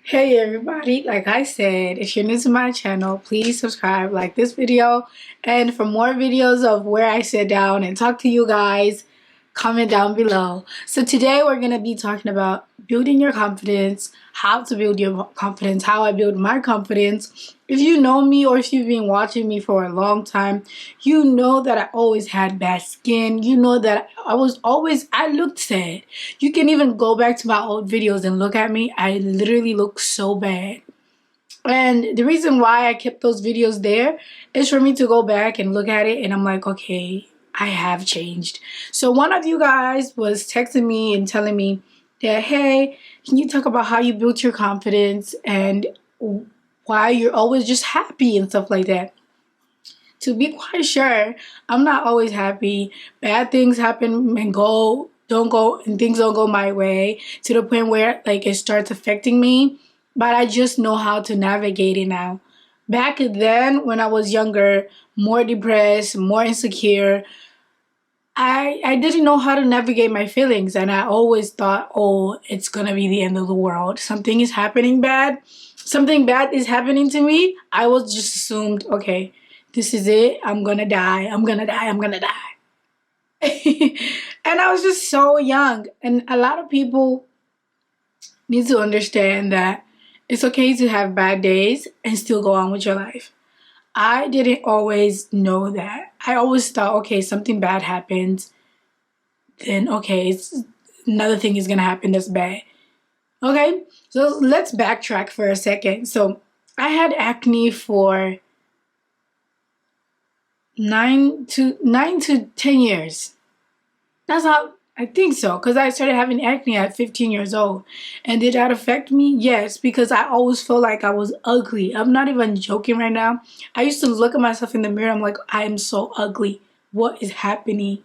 Hey everybody, like I said, if you're new to my channel, please subscribe, like this video, and for more videos of where I sit down and talk to you guys, comment down below. So today we're going to be talking about building your confidence, how to build your confidence, how I build my confidence. If you know me or if you've been watching me for a long time, you know that I always had bad skin. You know that I looked sad. You can even go back to my old videos and look at me. I literally look so bad. And the reason why I kept those videos there is for me to go back and look at it and I'm like, okay, I have changed. So one of you guys was texting me and telling me that, hey, can you talk about how you built your confidence and why you're always just happy and stuff like that? To be quite sure, I'm not always happy. Bad things happen and things don't go my way to the point where like it starts affecting me. But I just know how to navigate it now. Back then, when I was younger, more depressed, more insecure, I didn't know how to navigate my feelings. And I always thought, oh, it's going to be the end of the world. Something is happening bad. Something bad is happening to me. I was just assumed, okay, this is it. I'm going to die. I'm going to die. I'm going to die. And I was just so young. And a lot of people need to understand that it's okay to have bad days and still go on with your life. I didn't always know that. I always thought, okay, something bad happens, then okay, another thing is gonna happen that's bad. Okay, so let's backtrack for a second. So I had acne for 9 to 10 years. That's how I think so, because I started having acne at 15 years old. And did that affect me? Yes, because I always felt like I was ugly. I'm not even joking right now. I used to look at myself in the mirror. I'm like, I am so ugly. What is happening?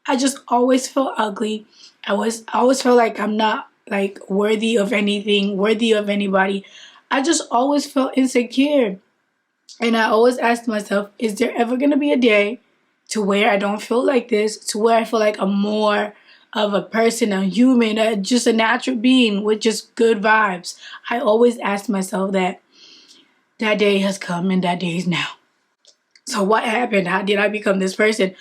I just always felt ugly. I always felt like I'm not like worthy of anything, worthy of anybody. I just always felt insecure. And I always asked myself, is there ever going to be a day to where I don't feel like this, to where I feel like I'm more of a person, a human, just a natural being with just good vibes? I always asked myself that. That day has come and that day is now. So what happened? How did I become this person?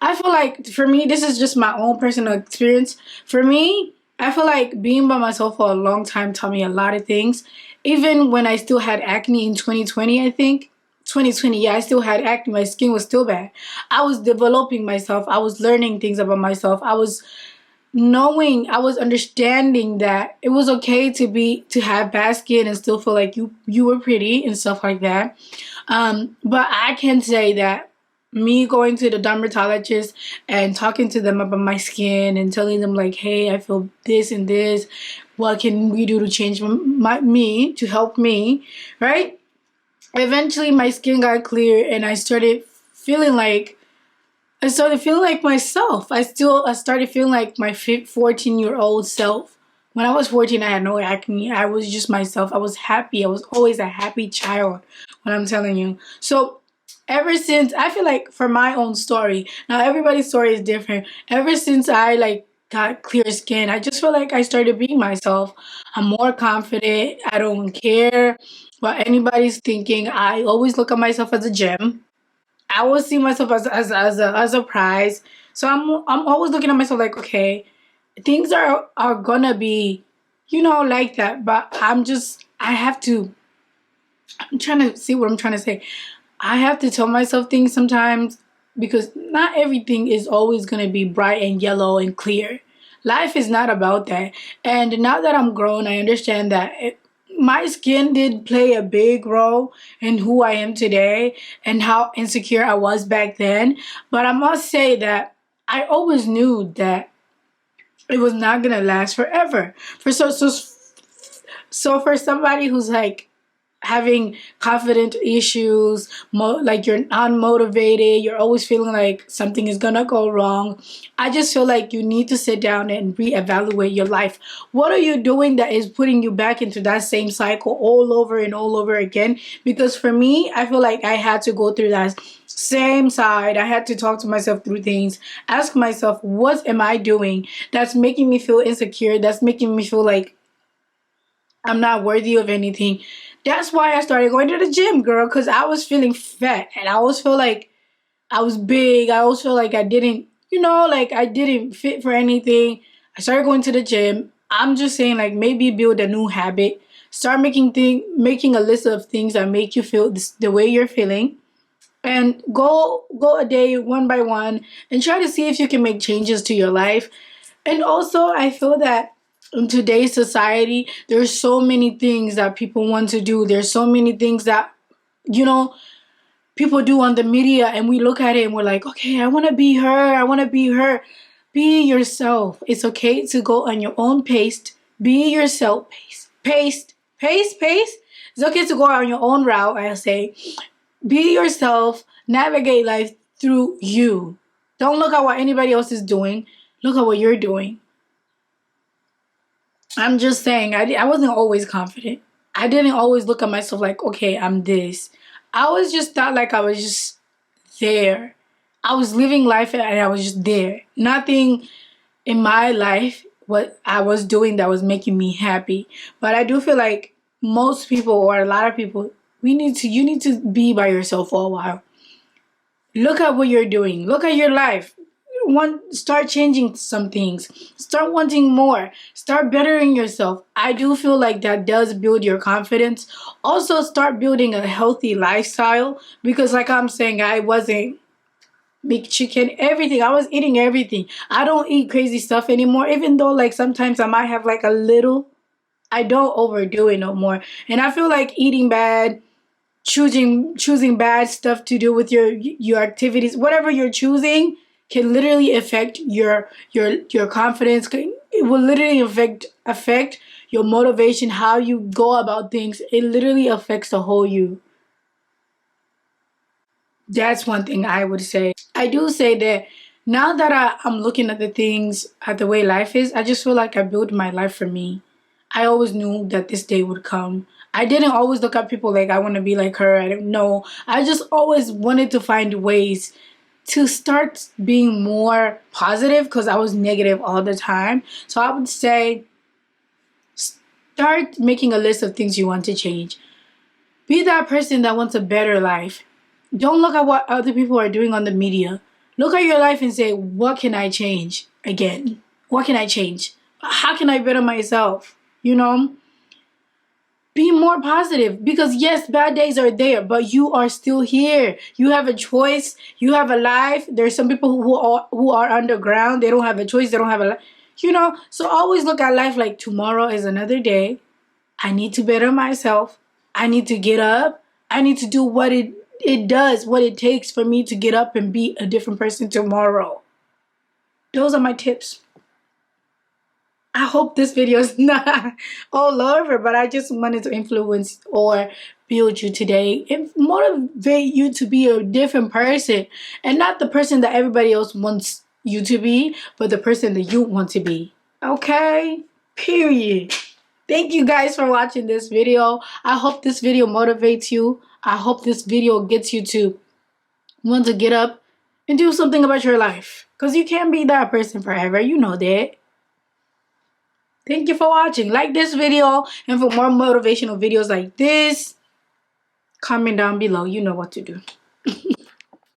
I feel like for me, this is just my own personal experience. For me, I feel like being by myself for a long time taught me a lot of things. Even when I still had acne in 2020, I think. 2020, yeah, I still had acne. My skin was still bad. I was developing myself. I was learning things about myself. I was understanding that it was okay to have bad skin and still feel like you were pretty and stuff like that. But I can say that me going to the dermatologist and talking to them about my skin and telling them like, hey, I feel this and this. What can we do to change me to help me, right? Eventually, my skin got clear and feeling like I started feeling like myself. I started feeling like my 14-year-old self. When I was 14, I had no acne. I was just myself. I was happy. I was always a happy child, what I'm telling you. So ever since, I feel like for my own story, now everybody's story is different. Ever since I like got clear skin, I just feel like I started being myself. I'm more confident. I don't care what anybody's thinking. I always look at myself as a gem. I always see myself as a prize. So I'm always looking at myself like, okay, things are gonna be, like that. But I have to. I'm trying to see what I'm trying to say. I have to tell myself things sometimes because not everything is always gonna be bright and yellow and clear. Life is not about that. And now that I'm grown, I understand that my skin did play a big role in who I am today and how insecure I was back then. But I must say that I always knew that it was not gonna last forever. So for somebody who's like having confident issues, like you're unmotivated, you're always feeling like something is gonna go wrong. I just feel like you need to sit down and reevaluate your life. What are you doing that is putting you back into that same cycle all over and all over again? Because for me, I feel like I had to go through that same side. I had to talk to myself through things, ask myself, what am I doing that's making me feel insecure, that's making me feel like I'm not worthy of anything. That's why I started going to the gym, girl, because I was feeling fat and I always feel like I was big. I always feel like I didn't, like I didn't fit for anything. I started going to the gym. I'm just saying, like, maybe build a new habit. Start making a list of things that make you feel the way you're feeling, and go a day one by one, and try to see if you can make changes to your life. And also, I feel that in today's society, there's so many things that people want to do. There's so many things that, you know, people do on the media, and we look at it and we're like, okay, I want to be her. I want to be her. Be yourself. It's okay to go on your own pace. Be yourself. Pace. It's okay to go on your own route, I say. Be yourself. Navigate life through you. Don't look at what anybody else is doing. Look at what you're doing. I'm just saying, I wasn't always confident. I didn't always look at myself like, okay, I'm this. I always just thought like I was just there. I was living life and I was just there. Nothing in my life, what I was doing that was making me happy. But I do feel like most people, or a lot of people, you need to be by yourself for a while. Look at what you're doing. Look at your life. Start changing some things. Start wanting more. Start bettering yourself. I do feel like that does build your confidence. Also, start building a healthy lifestyle, because like I'm saying, I wasn't big chicken, everything. I was eating everything. I don't eat crazy stuff anymore, even though like sometimes I might have like a little. I don't overdo it no more. And I feel like eating bad, choosing bad stuff to do with your activities, whatever you're choosing, can literally affect your confidence. It will literally affect your motivation, how you go about things. It literally affects the whole you. That's one thing I would say. I do say that now that I'm looking at the things, at the way life is, I just feel like I built my life for me. I always knew that this day would come. I didn't always look at people like I want to be like her. I don't know. I just always wanted to find ways to start being more positive, because I was negative all the time. So I would say start making a list of things you want to change. Be that person that wants a better life. Don't look at what other people are doing on the media. Look at your life and say, what can I change again? What can I change? How can I better myself? Be more positive, because yes, bad days are there, but you are still here. You have a choice. You have a life. There's some people who are underground. They don't have a choice. They don't have a life. So always look at life like tomorrow is another day. I need to better myself. I need to get up. I need to do what it takes for me to get up and be a different person tomorrow. Those are my tips. I hope this video is not all over, but I just wanted to influence or build you today and motivate you to be a different person, and not the person that everybody else wants you to be, but the person that you want to be. Okay? Period. Thank you guys for watching this video. I hope this video motivates you. I hope this video gets you to want to get up and do something about your life, because you can't be that person forever. You know that. Thank you for watching. Like this video, and for more motivational videos like this, comment down below. You know what to do.